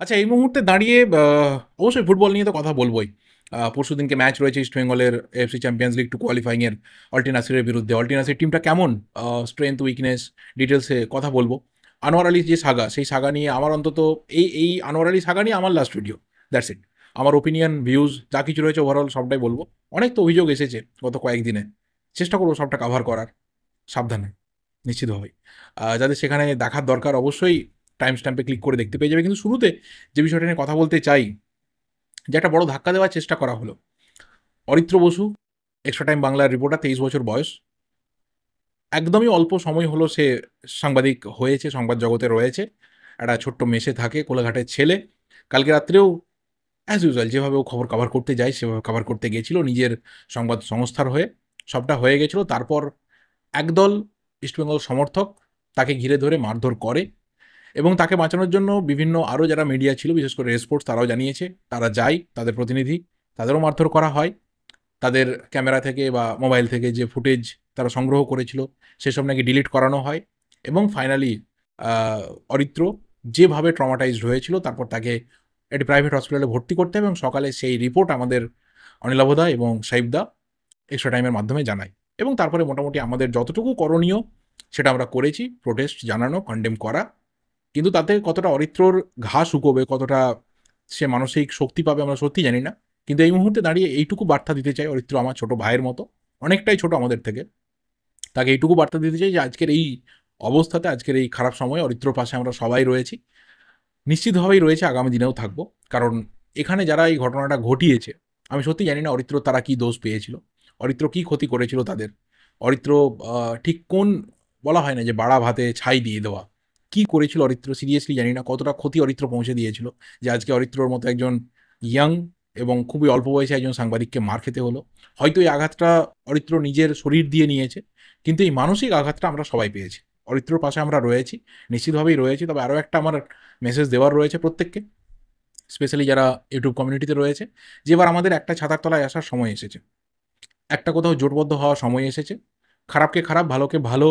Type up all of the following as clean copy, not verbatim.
আচ্ছা, এই মুহূর্তে দাঁড়িয়ে অবশ্যই ফুটবল নিয়ে তো কথা বলবোই। পরশুদিনকে ম্যাচ রয়েছে ইস্টবেঙ্গলের এএফসি চ্যাম্পিয়ন্স লিগ 2 কোয়ালিফাইং এর অল্টি নাসিরের বিরুদ্ধে। অল্টি নাসির টিমটা কেমন? স্ট্রেংথ, উইকনেস ডিটেইলসে কথা বলবো। আনোয়ার আলীর যে সাগা, সেই সাগা নিয়ে আমার অন্তত এই আনোয়ার আলী সাগা নিয়ে আমার লাস্ট ভিডিও। That's it. আমার ওপিনিয়ন, ভিউজ যা কিছু রয়েছে ওভারঅল সবটাই বলবো। অনেক তো অভিযোগ এসেছে গত কয়েকদিনে। চেষ্টা করবো সবটা কাভার করার। সাবধানে, নিশ্চিতভাবেই। যাদের সেখানে দেখার দরকার অবশ্যই টাইম স্ট্যাম্পে ক্লিক করে দেখতে পেয়ে যাবে। কিন্তু শুরুতে যে বিষয়টা নিয়ে কথা বলতে চাই, যে একটা বড় ধাক্কা দেওয়ার চেষ্টা করা হলো। অরিত্র বসু, এক্সট্রা টাইম বাংলার রিপোর্টার, 23 বছর বয়স। একদমই অল্প সময় হলো সে সাংবাদিক হয়েছে, সংবাদ জগতে রয়েছে। একটা ছোট্ট মেসে থাকে, কোলাঘাটের ছেলে। কালকে রাত্রেও অ্যাজ ইউজুয়াল যেভাবে ও খবর কভার করতে যায় সেভাবে কভার করতে গিয়েছিল নিজের সংবাদ সংস্থার হয়ে। সবটা হয়ে গেছিল। তারপর একদল ইস্টবেঙ্গল সমর্থক তাকে ঘিরে ধরে মারধর করে এবং তাকে বাঁচানোর জন্য বিভিন্ন আরও যারা মিডিয়া ছিল, বিশেষ করে রেসপোর্টস, তারাও জানিয়েছে। তারা যায়, তাদের প্রতিনিধি, তাদেরও মারধর করা হয়। তাদের ক্যামেরা থেকে বা মোবাইল থেকে যে ফুটেজ তারা সংগ্রহ করেছিল সেসব নাকি ডিলিট করানো হয়। এবং ফাইনালি অরিত্র যেভাবে ট্রমাটাইজড হয়েছিল, তারপর তাকে একটি প্রাইভেট হসপিটালে ভর্তি করতে হবে এবং সকালে সেই রিপোর্ট আমাদের অনিলাভদা এবং সাইবদা এক্সট্রা টাইমের মাধ্যমে জানায়। এবং তারপরে মোটামুটি আমাদের যতটুকু করণীয় সেটা আমরা করেছি, প্রোটেস্ট জানানো, কন্ডেম করা। কিন্তু তাতে কতটা অরিত্রর ঘা শুকোবে, কতটা সে মানসিক শক্তি পাবে আমরা সত্যি জানি না। কিন্তু এই মুহূর্তে দাঁড়িয়ে এইটুকু বার্তা দিতে চাই, অরিত্র আমার ছোট ভাইয়ের মতো, অনেকটাই ছোট আমাদের থেকে। তাকে এইটুকু বার্তা দিতে চাই যে আজকের এই অবস্থাতে, আজকের এই খারাপ সময়ে অরিত্রর পাশে আমরা সবাই রয়েছি, নিশ্চিতভাবেই রয়েছে, আগামী দিনেও থাকবো। কারণ এখানে যারা এই ঘটনাটা ঘটিয়েছে, আমি সত্যি জানি না অরিত্র তারা কি দোষ পেয়েছিল, অরিত্র কি ক্ষতি করেছিল তাদের। অরিত্র ঠিক কোন, বলা হয় না যে বাড়া ভাতে ছাই দিয়ে দেওয়া, কি করেছিল অরিত্র সিরিয়াসলি জানি না। কতটা ক্ষতি অরিত্র পৌঁছে দিয়েছিল যে আজকে অরিত্রর মতো একজন ইয়াং এবং খুবই অল্প বয়সে একজন সাংবাদিককে মার খেতে হলো। হয়তো এই আঘাতটা অরিত্র নিজের শরীর দিয়ে নিয়েছে, কিন্তু এই মানসিক আঘাতটা আমরা সবাই পেয়েছি। অরিত্রর পাশে আমরা রয়েছি, নিশ্চিতভাবেই রয়েছি। তবে আরও একটা আমার মেসেজ দেওয়ার রয়েছে প্রত্যেককে, স্পেশালি যারা ইউটিউব কমিউনিটিতে রয়েছে, যে এবার আমাদের একটা ছাতার তলায় আসার সময় এসেছে, একটা কোথাও জোটবদ্ধ হওয়ার সময় এসেছে, খারাপকে খারাপ, ভালোকে ভালো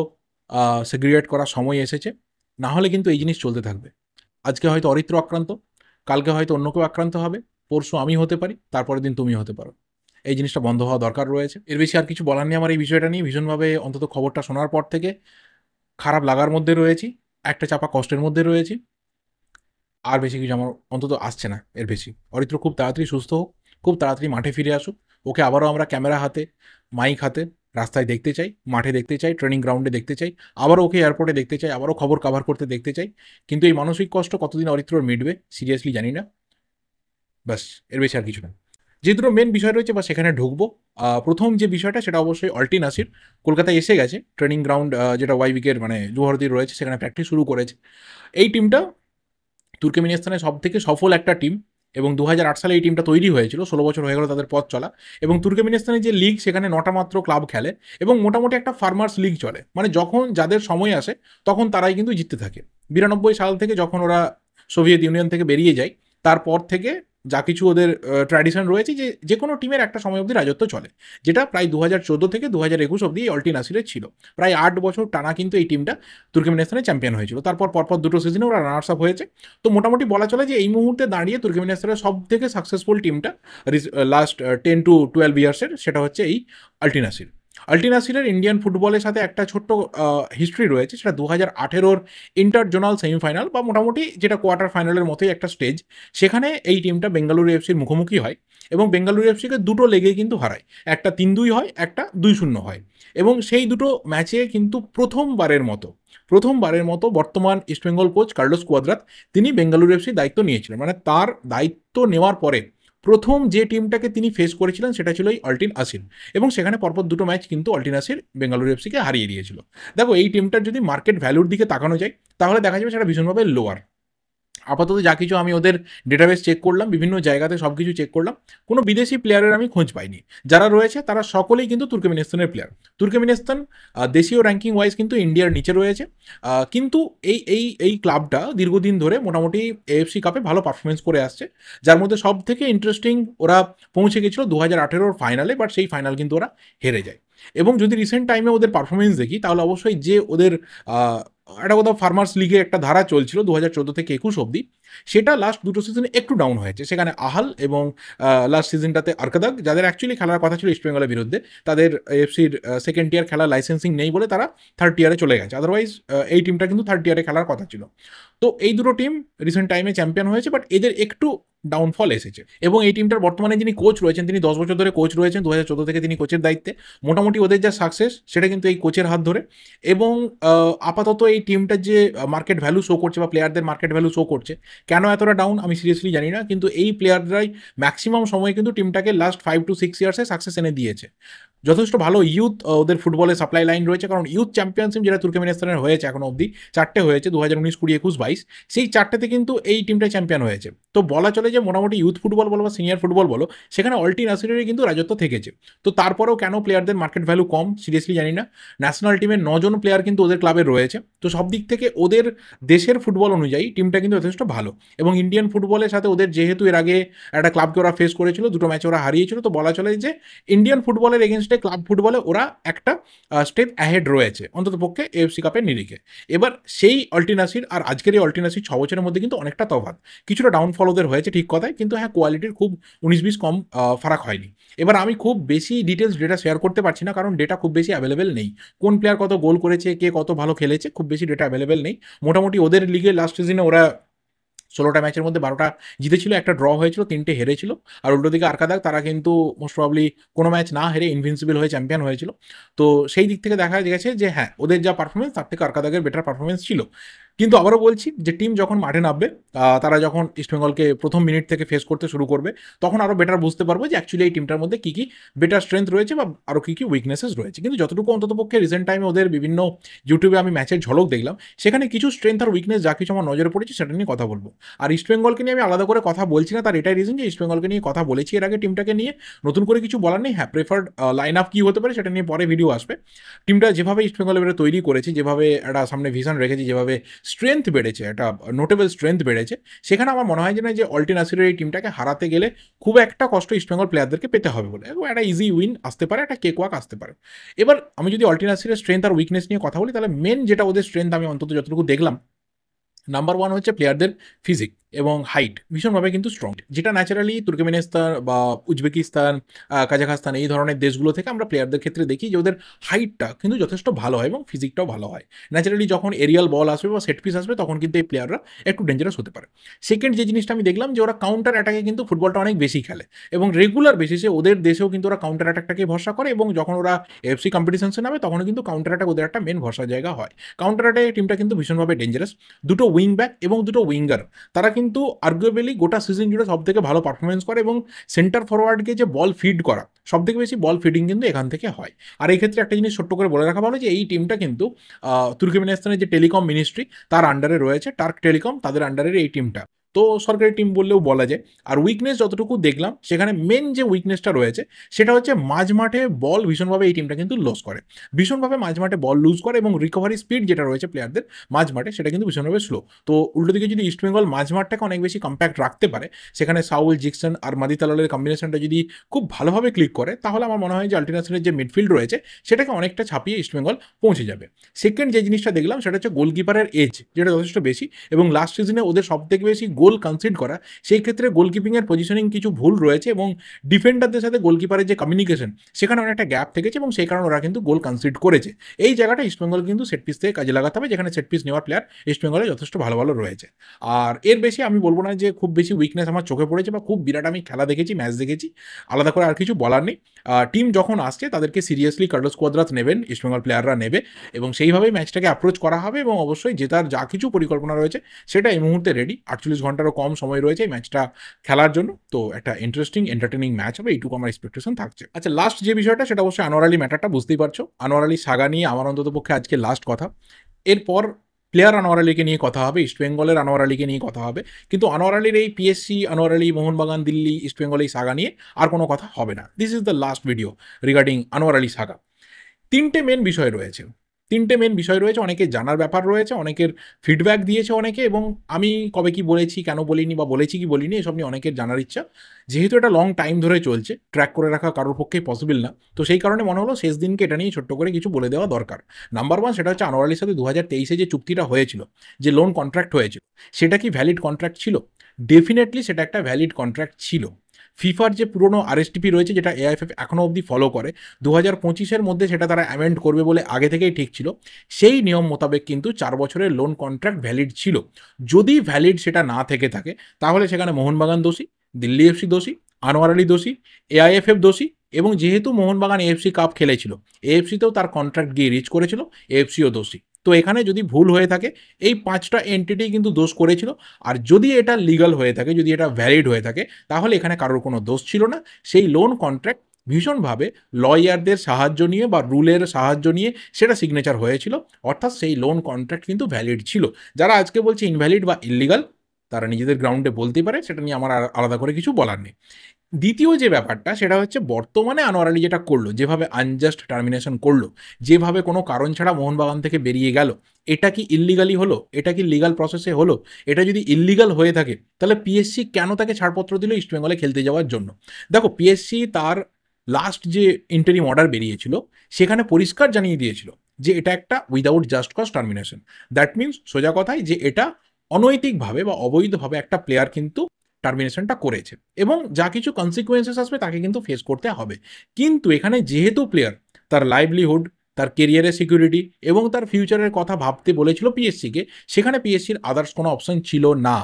সেগ্রিগেট করার সময় এসেছে। না হলে কিন্তু এই জিনিস চলতে থাকবে। আজকে হয়তো অরিত্র আক্রান্ত, কালকে হয়তো অন্য কেউ আক্রান্ত হবে, পরশু আমি হতে পারি, তারপরের দিন তুমি হতে পারো। এই জিনিসটা বন্ধ হওয়া দরকার রয়েছে। এর বেশি আর কিছু বলার নেই আমার এই বিষয়টা নিয়ে। ভীষণভাবে অন্তত খবরটা শোনার পর থেকে খারাপ লাগার মধ্যে রয়েছি, একটা চাপা কষ্টের মধ্যে রয়েছি। আর বেশি কিছু আমার অন্তত আসছে না এর বেশি। অরিত্র খুব তাড়াতাড়ি সুস্থ হোক, খুব তাড়াতাড়ি মাঠে ফিরে আসুক। ওকে আবারও আমরা ক্যামেরা হাতে, মাইক হাতে রাস্তায় দেখতে চাই, মাঠে দেখতে চাই, ট্রেনিং গ্রাউন্ডে দেখতে চাই, আবারও ওকে এয়ারপোর্টে দেখতে চাই, আবারও খবর কাভার করতে দেখতে চাই। কিন্তু এই মানসিক কষ্ট কতদিন অরিত্রর মিটবে সিরিয়াসলি জানি না। ব্যাস, এর বেশি আর কিছু না। যে দুটো মেন বিষয় রয়েছে বা সেখানে ঢুকবো। প্রথম যে বিষয়টা সেটা অবশ্যই অল্টি নাসির কলকাতায় এসে গেছে। ট্রেনিং গ্রাউন্ড যেটা ওয়াইবিকের মানে যুবভারতীর রয়েছে সেখানে প্র্যাকটিস শুরু করেছে। এই টিমটা তুর্কমেনিস্তানের সবথেকে সফল একটা টিম এবং 2008 সালে এই টিমটা তৈরি হয়েছিল। 16 বছর হয়ে গেল তাদের পথ চলা। এবং তুর্কমেনিস্তানের যে লিগ সেখানে 9টা মাত্র ক্লাব খেলে এবং মোটামুটি একটা ফার্মার্স লিগ চলে। মানে যখন যাদের সময় আসে তখন তারাই কিন্তু জিততে থাকে। 92 সাল থেকে যখন ওরা সোভিয়েত ইউনিয়ন থেকে বেরিয়ে যায়, তারপর থেকে যা কিছু ওদের ট্র্যাডিশন রয়েছে যে যে কোনো টিমের একটা সময় অবধি রাজত্ব চলে, যেটা প্রায় 2014 থেকে 2021 অবধি এই অল্টি নাসিরের ছিল। প্রায় 8 বছর টানা কিন্তু এই টিমটা তুর্কমেনিস্তানের চ্যাম্পিয়ন হয়েছিল। তারপর পরপর দুটো সিজনে ওরা রানার্স আপ হয়েছে। তো মোটামুটি বলা চলে যে এই মুহূর্তে দাঁড়িয়ে তুর্কমেনিস্তানের সব থেকে সাকসেসফুল টিমটা লাস্ট 10 to 12 ইয়ার্সের, সেটা হচ্ছে এই আল্টি নাসির। আল্টি নাসিরের ইন্ডিয়ান ফুটবলের সাথে একটা ছোট্ট হিস্ট্রি রয়েছে, সেটা 2018-র ইন্টার জোনাল সেমিফাইনাল বা মোটামুটি যেটা কোয়ার্টার ফাইনালের মতোই একটা স্টেজ। সেখানে এই টিমটা বেঙ্গালুরু এফসির মুখোমুখি হয় এবং বেঙ্গালুরু এফসিকে দুটো লেগে কিন্তু হারায়। একটা 3-2 হয়, একটা 2-0 হয়। এবং সেই দুটো ম্যাচে কিন্তু প্রথমবারের মতো বর্তমান ইস্টবেঙ্গল কোচ কার্লোস কুয়াদ্রাত তিনি বেঙ্গালুরু এফসির দায়িত্ব নিয়েছিলেন। মানে তার দায়িত্ব নেওয়ার পরে প্রথম যে টিমটাকে তিনি ফেস করেছিলেন সেটা ছিল এই অল্টিন আসির। এবং সেখানে পরপর দুটো ম্যাচ কিন্তু অল্টিন আসির বেঙ্গালুরু এফসিকে হারিয়ে দিয়েছিল। দেখো, এই টিমটার যদি মার্কেট ভ্যালুর দিকে তাকানো যায় তাহলে দেখা যাবে সেটা ভীষণভাবে লোয়ার। আপাতত যা কিছু আমি ওদের ডেটাবেস চেক করলাম, বিভিন্ন জায়গাতে সব কিছু চেক করলাম, কোনো বিদেশি প্লেয়ারের আমি খোঁজ পাইনি। যারা রয়েছে তারা সকলেই কিন্তু তুর্কমেনিস্তানের প্লেয়ার। তুর্কমেনিস্তান দেশীয় র্যাঙ্কিং ওয়াইজ কিন্তু ইন্ডিয়ার নিচে রয়েছে। কিন্তু এই ক্লাবটা দীর্ঘদিন ধরে মোটামুটি এএফসি কাপে ভালো পারফরমেন্স করে আসছে। যার মধ্যে সব থেকে ইন্টারেস্টিং, ওরা পৌঁছে গেছিলো 2018-র ফাইনালে, বাট সেই ফাইনাল কিন্তু ওরা হেরে যায়। এবং যদি রিসেন্ট টাইমে ওদের পারফরমেন্স দেখি তাহলে অবশ্যই যে ওদের একটা কোথাও ফার্মার্স লিগে একটা ধারা চলছিল 2014 থেকে 21 অবধি, সেটা লাস্ট দুটো সিজনে একটু ডাউন হয়েছে। সেখানে আহাল এবং লাস্ট সিজনটাতে আরকাদাগ, যাদের অ্যাকচুয়ালি খেলার কথা ছিল ইস্টবেঙ্গলের বিরুদ্ধে, তাদের এফসির সেকেন্ড টিয়ার খেলার লাইসেন্সিং নেই বলে তারা থার্ড টিয়ারে চলে গেছে। আদারওয়াইজ এই টিমটা কিন্তু থার্ড টিয়ারে খেলার কথা ছিল। তো এই দুটো টিম রিসেন্ট টাইমে চ্যাম্পিয়ন হয়েছে, বাট এদের একটু ডাউনফল এসেছে। এবং এই টিমটার বর্তমানে যিনি কোচ রয়েছেন, তিনি 10 বছর ধরে কোচ রয়েছেন, 2014 থেকে তিনি কোচের দায়িত্বে। মোটামুটি ওদের যা সাকসেস সেটা কিন্তু এই কোচের হাত ধরে। এবং আপাতত এই টিমটার যে মার্কেট ভ্যালু শো করছে বা প্লেয়ারদের মার্কেট ভ্যালু শো করছে, কেন এতটা ডাউন আমি সিরিয়াসলি জানি না, কিন্তু এই প্লেয়াররাই ম্যাক্সিমাম সময় কিন্তু টিমটাকে লাস্ট 5 to 6 ইয়ার্সে সাকসেস এনে দিয়েছে। যথেষ্ট ভালো ইউথ ওদের ফুটবলে সাপ্লাই লাইন রয়েছে, কারণ ইউথ চ্যাম্পিয়নশিপ যেটা তুর্কমেনিস্তানের হয়েছে এখনো অবধি 4টে হয়েছে, 2019, 20, 21, 22, সেই 4টেতে কিন্তু এই টিমটা চ্যাম্পিয়ন হয়েছে। তো বলা চলে যে মোটামুটি ইউথ ফুটবল বলো বা সিনিয়র ফুটবল বলো, সেখানে অলটি নাসিরেরই কিন্তু রাজত্ব থেকেছে। তো তারপরেও কেন প্লেয়ারদের মার্কেট ভ্যালু কম সিরিয়াসলি জানি না। ন্যাশনাল টিমের 9 জন প্লেয়ার কিন্তু ওদের ক্লাবে রয়েছে। তো সব দিক থেকে ওদের দেশের ফুটবল অনুযায়ী টিমটা কিন্তু যথেষ্ট ভালো। এবং ইন্ডিয়ান ফুটবলের সাথে ওদের যেহেতু এর আগে একটা ক্লাবকে ওরা ফেস করেছিল, দুটো ম্যাচে ওরা হারিয়েছিল, তো বলা চলে যে ইন্ডিয়ান ফুটবলের এগেনস্টে ক্লাব ফুটবলে ওরা একটা স্টেপ অ্যাহেড রয়েছে, অন্তত পক্ষে এএফসি কাপের নিরিখে। এবার সেই অল্টিনাসির আর আজকের এই অল্টিনাসির 6 বছরের মধ্যে কিন্তু অনেকটা তফাৎ। কিছুটা ডাউনফল ওদের হয়েছে ঠিক কথাই, কিন্তু হ্যাঁ কোয়ালিটির খুব 19-20 কম ফারাক হয়নি। এবার আমি খুব বেশি ডিটেলস ডেটা শেয়ার করতে পারছি না, কারণ ডেটা খুব বেশি অ্যাভেলেবেল নেই। কোন প্লেয়ার কত গোল করেছে, কে কত ভালো খেলেছে, খুব বেশি ডেটা অ্যাভেলেবেল নেই। মোটামুটি ওদের লিগে লাস্ট সিজনে ওরা 16টা ম্যাচের মধ্যে 12টা জিতেছিল, একটা ড্র হয়েছিল, 3টে হেরেছিল। আর উল্টো দিকে আরকাদাগ, তারা কিন্তু মোস্ট প্রবাবলি কোনো ম্যাচ না হেরে ইনভিনসিবল হয়ে চ্যাম্পিয়ন হয়েছিল। তো সেই দিক থেকে দেখা গেছে যে হ্যাঁ ওদের যা পারফরমেন্স তার থেকে আরকাদাগের বেটার পারফরমেন্স ছিল। কিন্তু আবারও বলছি যে টিম যখন মাঠে নামবে, তারা যখন ইস্টবেঙ্গলকে প্রথম মিনিট থেকে ফেস করতে শুরু করবে, তখন আরও বেটার বুঝতে পারবো যে অ্যাকচুয়ালি এই টিমটার মধ্যে কী কী বেটার স্ট্রেংথ রয়েছে বা আরও কী কী উইকনেসেস রয়েছে। কিন্তু যতটুকু অন্ততপক্ষে রিসেন্ট টাইমে ওদের বিভিন্ন ইউটিউবে আমি ম্যাচের ঝলক দেখলাম, সেখানে কিছু স্ট্রেংথ আর উইকনেস যা কিছু আমার নজরে পড়েছে সেটা নিয়ে কথা বলবো। আর ইস্টবেঙ্গলকে নিয়ে আমি আলাদা করে কথা বলছি না, তার এটাই রিজন যে ইস্টবেঙ্গলকে নিয়ে কথা বলেছি এর আগে, টিমটাকে নিয়ে নতুন করে কিছু বলার নেই। হ্যাঁ প্রেফার্ড লাইন আপ কী হতে পারে সেটা নিয়ে পরে ভিডিও আসবে। টিমটা যেভাবে ইস্টবেঙ্গল এবারে তৈরি করেছে, যেভাবে একটা সামনে ভিশন রেখেছে, যেভাবে স্ট্রেংথ বেড়েছে, একটা নোটেবল স্ট্রেংথ বেড়েছে, সেখানে আমার মনে হয় যে না, যে অল্টি নাসিরের এই টিমটাকে হারাতে গেলে খুব একটা কষ্ট ইস্টবেঙ্গল প্লেয়ারদেরকে পেতে হবে বলে, এবং একটা ইজি উইন আসতে পারে, একটা কেক ওয়াক আসতে পারে। এবার আমি যদি অল্টি নাসিরের স্ট্রেংথ আর উইকনেস নিয়ে কথা বলি, তাহলে মেন যেটা ওদের স্ট্রেংথ আমি অন্তত যতটুকু দেখলাম, নাম্বার 1 হচ্ছে প্লেয়ারদের ফিজিক এবং হাইট ভীষণভাবে কিন্তু স্ট্রং, যেটা ন্যাচারালি তুর্কমেনিস্তান বা উজবেকিস্তান, কাজাখস্তান এই ধরনের দেশগুলো থেকে আমরা প্লেয়ারদের ক্ষেত্রে দেখি যে ওদের হাইটটা কিন্তু যথেষ্ট ভালো হয় এবং ফিজিকটাও ভালো হয়। ন্যাচারালি যখন এরিয়াল বল আসবে বা সেট পিস আসবে, তখন কিন্তু এই প্লেয়াররা একটু ডেঞ্জারাস হতে পারে। সেকেন্ড যে জিনিসটা আমি দেখলাম, যে ওরা কাউন্টার অ্যাটাকে কিন্তু ফুটবলটা অনেক বেশি খেলে এবং রেগুলার বেসিসে ওদের দেশেও কিন্তু ওরা কাউন্টার অ্যাটাকটাকে ভরসা করে, এবং যখন ওরা এফসি কম্পিটিশনসে নামে তখন কিন্তু কাউন্টার অ্যাটাক ওদের একটা মেন ভরসার জায়গা হয়। কাউন্টার অ্যাটাকে টিমটা কিন্তু ভীষণভাবে ডেঞ্জারাস। দুটো উইং ব্যাক এবং দুটো উইঙ্গার, তারা কিন্তু আর্গুয়েবলি গোটা সিজন জুড়ে সব থেকে ভালো পারফরমেন্স করে, এবং সেন্টার ফরওয়ার্ডকে যে বল ফিড করা, সব থেকে বেশি বল ফিডিং কিন্তু এখান থেকে হয়। আর এই ক্ষেত্রে একটা জিনিস ছোট্ট করে বলে রাখা ভালো, যে এই টিমটা কিন্তু তুর্কমেনিস্তানের যে টেলিকম মিনিস্ট্রি তার আন্ডারে রয়েছে, টার্ক টেলিকম, তাদের আন্ডারের এই টিমটা। তো সরকারি টিম বললেও বলা যায়। আর উইকনেস যতটুকু দেখলাম, সেখানে মেন যে উইকনেসটা রয়েছে সেটা হচ্ছে মাঝমাঠে বল ভীষণভাবে এই টিমটা কিন্তু লস করে, ভীষণভাবে মাঝমাঠে বল লুজ করে, এবং রিকভারি স্পিড যেটা রয়েছে প্লেয়ারদের মাঝমাঠে সেটা কিন্তু ভীষণভাবে স্লো। তো উল্টো দিকে যদি ইস্টবেঙ্গল মাঝমাঠটাকে অনেক বেশি কম্প্যাক্ট রাখতে পারে, সেখানে সাউল, জিকসন আর মাদিতালালের কম্বিনেশনটা যদি খুব ভালোভাবে ক্লিক করে, তাহলে আমার মনে হয় যে আল্টিনাসিরের যে মিডফিল্ড রয়েছে সেটাকে অনেকটা ছাপিয়ে ইস্টবেঙ্গল পৌঁছে যাবে। সেকেন্ড যে জিনিসটা দেখলাম সেটা হচ্ছে গোলকিপারের এজ, যেটা যথেষ্ট বেশি, এবং লাস্ট সিজনে ওদের সব থেকে বেশি গোল কনসিড করা, সেই ক্ষেত্রে গোলকিপিংয়ের পজিশনিং কিছু ভুল রয়েছে, এবং ডিফেন্ডারদের সাথে গোলকিপারের যে কমিউনিকেশন, সেখানে অনেকটা গ্যাপ থেকেছে, এবং সেই কারণে ওরা কিন্তু গোল কনসিড করেছে। এই জায়গাটা ইস্টবেঙ্গল কিন্তু সেট পিস থেকে কাজে লাগাতে হবে, যেখানে সেট পিস নেওয়ার প্লেয়ার ইস্টবেঙ্গলে যথেষ্ট ভালো ভালো রয়েছে। আর এর বেশি আমি বলবো না যে খুব বেশি উইকনেস আমার চোখে পড়েছে বা খুব বিরাট আমি খেলা দেখেছি, ম্যাচ দেখেছি, আলাদা করে আর কিছু বলার নেই। টিম যখন আসছে তাদেরকে সিরিয়াসলি কার্লোস কোয়াদ্রাস নেবেন, ইস্টবেঙ্গল প্লেয়াররা নেবে, এবং সেইভাবেই ম্যাচটাকে অ্যাপ্রোচ করা হবে, এবং অবশ্যই জেতার যা কিছু পরিকল্পনা রয়েছে সেটা এই মুহূর্তে রেডি। 48 ঘন্টারও কম সময় রয়েছে এই ম্যাচটা খেলার জন্য, তো একটা ইন্টারেস্টিং এন্টারটেনিং ম্যাচ হবে, এইটুকু আমার এক্সপেকটেশন থাকছে। আচ্ছা, লাস্ট যে বিষয়টা সেটা অবশ্যই আনোয়ার আলী ম্যাটারটা, বুঝতেই পারছো আনোয়ার আলী সাগা নিয়ে আমার অন্তত পক্ষে আজকে লাস্ট কথা। এরপর প্লেয়ার আনোয়ার আলীকে নিয়ে কথা হবে, ইস্টবেঙ্গলের আনোয়ার আলীকে নিয়ে কথা হবে, কিন্তু আনোয়ার আলীর এই পিএসসি, আনোয়ার আলী, মোহনবাগান, দিল্লি, ইস্টবেঙ্গল এই সাগা নিয়ে আর কোনো কথা হবে না। This is the last video regarding Anwar Ali Saga. 3টে মেন বিষয় রয়েছে। তিনটে মেন বিষয় রয়েছে, অনেকের জানার ব্যাপার রয়েছে, অনেকের ফিডব্যাক দিয়েছে অনেকে, এবং আমি কবে কি বলেছি, কেন বলিনি বা বলেছি কি বলিনি, এসব নিয়ে অনেকের জানার ইচ্ছা। যেহেতু এটা লং টাইম ধরে চলছে, ট্র্যাক করে রাখা কারোর পক্ষেই পসিবল না, তো সেই কারণে মনে হলো শেষ দিনকে এটা নিয়ে ছোট্ট করে কিছু বলে দেওয়া দরকার। নাম্বার ওয়ান, সেটা হচ্ছে আনোয়ার আলীর সাথে 2023-এ যে চুক্তিটা হয়েছিল, যে লোন কন্ট্রাক্ট হয়েছিল, সেটা কি ভ্যালিড কন্ট্রাক্ট ছিল? ডেফিনেটলি সেটা একটা ভ্যালিড কন্ট্রাক্ট ছিল। ফিফার যে পুরনো আরএসটিপি রয়েছে, যেটা এআইএফএফ এখনও অবধি ফলো করে, 2025-এর মধ্যে সেটা তারা অ্যামেন্ড করবে বলে আগে থেকেই ঠিক ছিল, সেই নিয়ম মোতাবেক কিন্তু 4 বছরের লোন কন্ট্রাক্ট ভ্যালিড ছিল। যদি ভ্যালিড সেটা না থেকে থাকে, তাহলে সেখানে মোহনবাগান দোষী, দিল্লি এফসি দোষী, আনোয়ার আলী দোষী, এআইএফএফ দোষী, এবং যেহেতু মোহনবাগান এএফসি কাপ খেলেছিল, এএফসিতেও তার কন্ট্রাক্ট গিয়ে রিচ করেছিল, এএফসিও দোষী। তো এখানে যদি ভুল হয়ে থাকে, এই 5টা এন্টিটি কিন্তু দোষ করেছিল। আর যদি এটা লিগাল হয়ে থাকে, যদি এটা ভ্যালিড হয়ে থাকে, তাহলে এখানে কারোর কোনো দোষ ছিল না। সেই লোন কন্ট্রাক্ট ভীষণভাবে লয়ারদের সাহায্য নিয়ে বা রুলের সাহায্য নিয়ে সেটা সিগনেচার হয়েছিল, অর্থাৎ সেই লোন কন্ট্রাক্ট কিন্তু ভ্যালিড ছিল। যারা আজকে বলছে ইনভ্যালিড বা ইললিগাল, তারা নিজেদের গ্রাউন্ডে বলতে পারে, সেটা নিয়ে আমার আলাদা করে কিছু বলার নেই। দ্বিতীয় যে ব্যাপারটা, সেটা হচ্ছে বর্তমানে আনোয়ার আলী যেটা করলো, যেভাবে আনজাস্ট টার্মিনেশন করলো, যেভাবে কোনো কারণ ছাড়া মোহনবাগান থেকে বেরিয়ে গেল, এটা কি ইল্লিগালি হলো? এটা কি লিগাল প্রসেসে হলো? এটা যদি ইল্লিগাল হয়ে থাকে, তাহলে পিএসসি কেন তাকে ছাড়পত্র দিল ইস্টবেঙ্গলে খেলতে যাওয়ার জন্য? দেখো, পিএসসি তার লাস্ট যে ইন্টারিম অর্ডার বেরিয়েছিল, সেখানে পরিষ্কার জানিয়ে দিয়েছিল যে এটা একটা without just cause termination. That means, সোজা কথায়, যে এটা অনৈতিকভাবে বা অবৈধভাবে একটা প্লেয়ার কিন্তু টার্মিনেশনটা করেছে, এবং যা কিছু কনসিকুয়েন্সেস আসবে তাকে কিন্তু ফেস করতে হবে। কিন্তু এখানে যেহেতু প্লেয়ার তার লাইভলিহুড, তার কেরিয়ারের সিকিউরিটি এবং তার ফিউচারের কথা ভাবতে বলেছিল পিএসসিকে, সেখানে পিএসসির আদার্স কোনো অপশন ছিল না।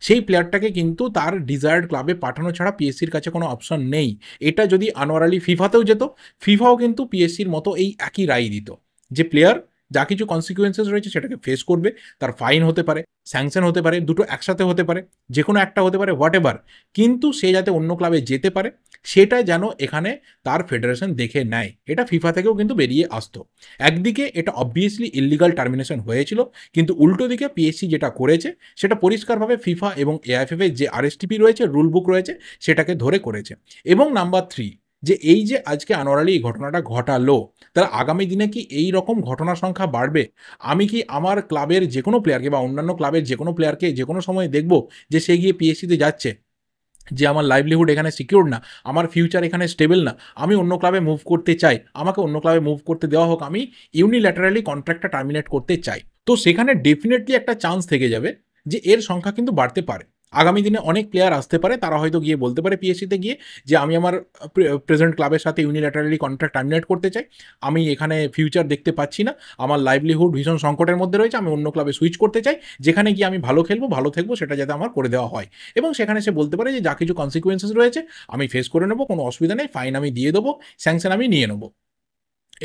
সেই প্লেয়ারটাকে কিন্তু তার ডিজায়ার্ড ক্লাবে পাঠানো ছাড়া পিএসসির কাছে কোনো অপশন নেই। এটা যদি আনোয়ার আলী ফিফাতেও যেত, ফিফাও কিন্তু পিএসসির মতো এই একই রায় দিত, যে প্লেয়ার যা কিছু কনসিকুয়েন্সেস রয়েছে সেটাকে ফেস করবে, তার ফাইন হতে পারে, স্যাংশন হতে পারে, দুটো একসাথে হতে পারে, যে কোনো একটা হতে পারে, হোয়াট এভার, কিন্তু সে যাতে অন্য ক্লাবে যেতে পারে, সেটা যেন এখানে তার ফেডারেশন দেখে নেয়। এটা ফিফা থেকেও কিন্তু বেরিয়ে আসতো। একদিকে এটা অবভিয়াসলি ইল্লিগাল টার্মিনেশন হয়েছিল, কিন্তু উল্টো দিকে পিএসসি যেটা করেছে, সেটা পরিষ্কারভাবে ফিফা এবং এআইএফএফ এর যে আরএসটিপি রয়েছে, রুল বুক রয়েছে, সেটাকে ধরে করেছে। এবং নাম্বার 3, যে এই যে আজকে আনোয়ার আলী এই ঘটনাটা ঘটালো, তাহলে আগামী দিনে কি এই রকম ঘটনার সংখ্যা বাড়বে? আমি কি আমার ক্লাবের যে কোনো প্লেয়ারকে বা অন্যান্য ক্লাবের যে কোনো প্লেয়ারকে যে কোনো সময় দেখব যে সে গিয়ে পিএসসিতে যাচ্ছে, যে আমার লাইভলিহুড এখানে সিকিউর না, আমার ফিউচার এখানে স্টেবল না, আমি অন্য ক্লাবে মুভ করতে চাই, আমাকে অন্য ক্লাবে মুভ করতে দেওয়া হোক, আমি ইউনিল্যাটারালি কন্ট্রাক্টটা টার্মিনেট করতে চাই? তো সেখানে ডেফিনেটলি একটা চান্স থেকে যাবে যে এর সংখ্যা কিন্তু বাড়তে পারে। আগামী দিনে অনেক প্লেয়ার আসতে পারে, তারা হয়তো গিয়ে বলতে পারে পিএসসিতে গিয়ে যে আমি আমার প্রেজেন্ট ক্লাবের সাথে ইউনিল্যাটারালি কন্ট্রাক্ট টার্মিনেট করতে চাই, আমি এখানে ফিউচার দেখতে পাচ্ছি না, আমার লাইভলিহুড ভীষণ সংকটের মধ্যে রয়েছে, আমি অন্য ক্লাবে সুইচ করতে চাই, যেখানে গিয়ে আমি ভালো খেলবো, ভালো থাকবো, সেটা যাতে আমার করে দেওয়া হয়। এবং সেখানে সে বলতে পারে যে যা কিছু কনসিকুয়েন্সেস রয়েছে আমি ফেস করে নেবো, কোনো অসুবিধা নেই, ফাইন আমি দিয়ে দেবো, স্যাংশন আমি নিয়ে নেবো।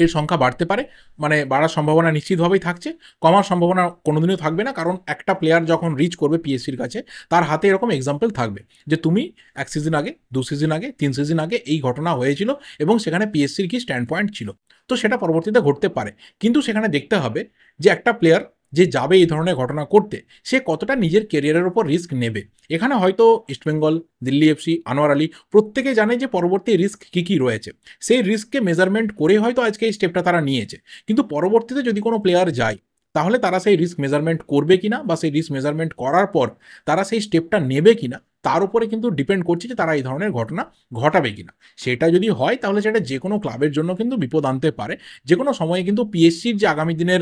এর সংখ্যা বাড়তে পারে, মানে বাড়ার সম্ভাবনা নিশ্চিতভাবেই থাকছে, কমার সম্ভাবনা কোনোদিনও থাকবে না। কারণ একটা প্লেয়ার যখন রিচ করবে পিএসসির কাছে, তার হাতে এরকম এক্সাম্পল থাকবে যে তুমি 1 সিজন আগে, 2 সিজন আগে, 3 সিজন আগে এই ঘটনা হয়েছিল এবং সেখানে পিএসসির কি স্ট্যান্ড পয়েন্ট ছিল। তো সেটা পরবর্তীতে ঘটতে পারে, কিন্তু সেখানে দেখতে হবে যে একটা প্লেয়ার যে যাবে এই ধরনের ঘটনা করতে, সে কতটা নিজের কেরিয়ারের ওপর রিস্ক নেবে। এখানে হয়তো ইস্টবেঙ্গল, দিল্লি এফসি, আনোয়ার আলী প্রত্যেকে জানে যে পরবর্তী রিস্ক কী কী রয়েছে, সেই রিস্ককে মেজারমেন্ট করে হয়তো আজকে এই স্টেপটা তারা নিয়েছে। কিন্তু পরবর্তীতে যদি কোনো প্লেয়ার যায়, তাহলে তারা সেই রিস্ক মেজারমেন্ট করবে কিনা, বা সেই রিস্ক মেজারমেন্ট করার পর তারা সেই স্টেপটা নেবে কিনা, তার উপরে কিন্তু ডিপেন্ড করছে যে তারা এই ধরনের ঘটনা ঘটাবে কিনা। সেটা যদি হয়, তাহলে সেটা যে কোনো ক্লাবের জন্য কিন্তু বিপদ আনতে পারে। যে কোনো সময়ে কিন্তু পিএসসির যে আগামী দিনের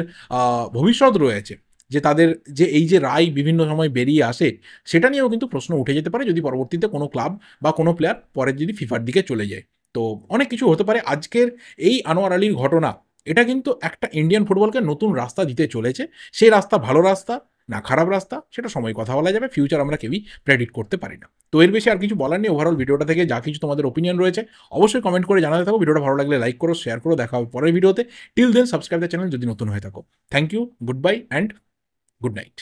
ভবিষ্যৎ রয়েছে, যে তাদের যে এই যে রায় বিভিন্ন সময় বেরিয়ে আসে, সেটা নিয়েও কিন্তু প্রশ্ন উঠে যেতে পারে, যদি পরবর্তীতে কোনো ক্লাব বা কোনো প্লেয়ার পরের যদি ফিফার দিকে চলে যায়। তো অনেক কিছু হতে পারে। আজকের এই আনোয়ার আলীর ঘটনা, এটা কিন্তু একটা ইন্ডিয়ান ফুটবলকে নতুন রাস্তা দিতে চলেছে। সেই রাস্তা ভালো রাস্তা না খারাপ রাস্তা, সেটা সময় কথা বলা যাবে, ফিউচার আমরা কেউই প্রেডিক্ট করতে পারি না। তো এর বেশি আর কিছু বলার নেই। ওভারঅল ভিডিওটা থেকে যা কিছু তোমাদের ওপিনিয়ন রয়েছে, অবশ্যই কমেন্ট করে জানাতে থাকো। ভিডিওটা ভালো লাগলে লাইক করো, শেয়ার করো। দেখা হবে পরের ভিডিওতে। Till then subscribe the channel যদি নতুন হয়ে থাকো। Thank you, goodbye and good night.